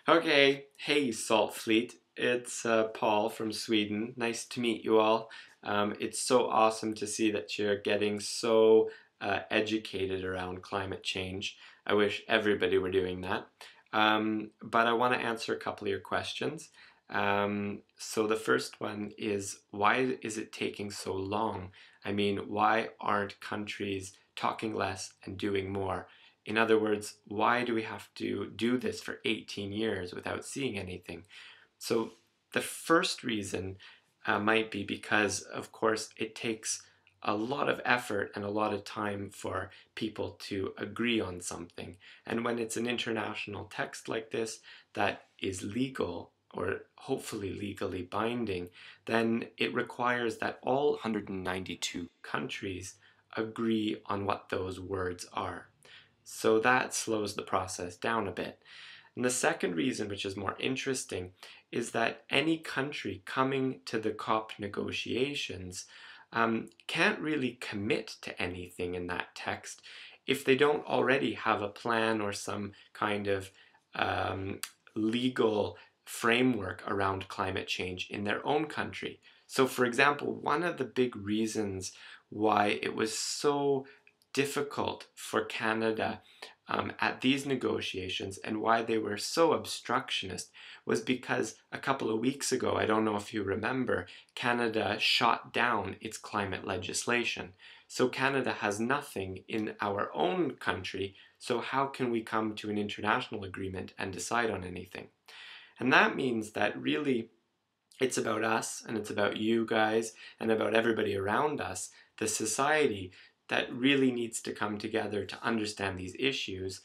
Okay, hey Saltfleet, it's Paul from Sweden. Nice to meet you all. It's so awesome to see that you're getting so educated around climate change. I wish everybody were doing that. But I want to answer a couple of your questions. So the first one is, why is it taking so long? I mean, why aren't countries talking less and doing more? In other words, why do we have to do this for 18 years without seeing anything? So the first reason might be because, of course, it takes a lot of effort and a lot of time for people to agree on something. And when it's an international text like this that is legal, or hopefully legally binding, then it requires that all 192 countries agree on what those words are. So that slows the process down a bit. And the second reason, which is more interesting, is that any country coming to the COP negotiations can't really commit to anything in that text if they don't already have a plan or some kind of legal framework around climate change in their own country. So, for example, one of the big reasons why it was so difficult for Canada at these negotiations and why they were so obstructionist was because a couple of weeks ago, I don't know if you remember, Canada shot down its climate legislation. So Canada has nothing in our own country, so how can we come to an international agreement and decide on anything? And that means that really it's about us and it's about you guys and about everybody around us, the society, that really needs to come together to understand these issues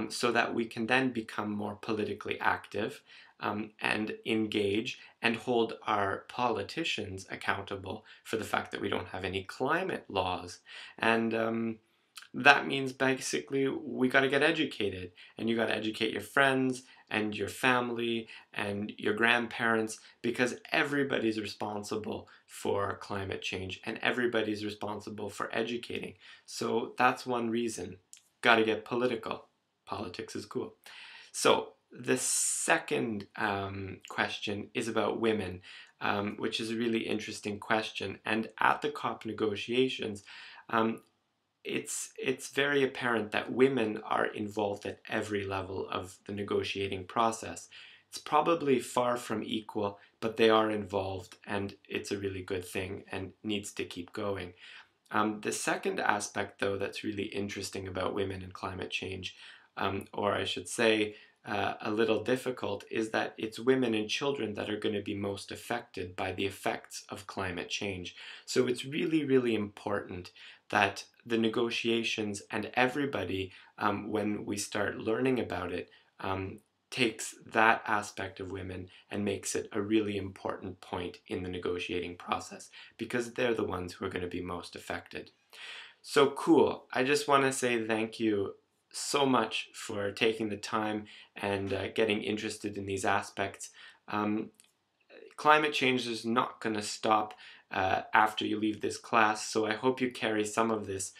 so that we can then become more politically active and engage and hold our politicians accountable for the fact that we don't have any climate laws. And that means basically we got to get educated, and you got to educate your friends and your family and your grandparents, because everybody's responsible for climate change and everybody's responsible for educating. So that's one reason. Got to get political. Politics is cool. So the second question is about women, which is a really interesting question. And at the COP negotiations, it's very apparent that women are involved at every level of the negotiating process. It's probably far from equal, but they are involved, and it's a really good thing and needs to keep going. The second aspect, though, that's really interesting about women and climate change, or I should say a little difficult, is that it's women and children that are going to be most affected by the effects of climate change. So it's really, really important that the negotiations and everybody, when we start learning about it, takes that aspect of women and makes it a really important point in the negotiating process, because they're the ones who are going to be most affected. So cool. I just want to say thank you so much for taking the time and getting interested in these aspects. Climate change is not going to stop after you leave this class, so I hope you carry some of this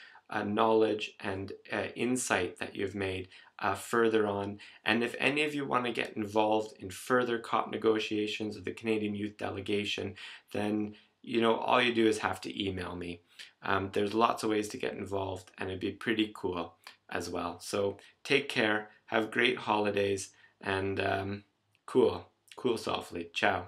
knowledge and insight that you've made further on. And if any of you want to get involved in further COP negotiations of the Canadian Youth Delegation, then all you do is have to email me. There's lots of ways to get involved, and it'd be pretty cool as well. So take care, have great holidays, and cool Saltfleet. Ciao.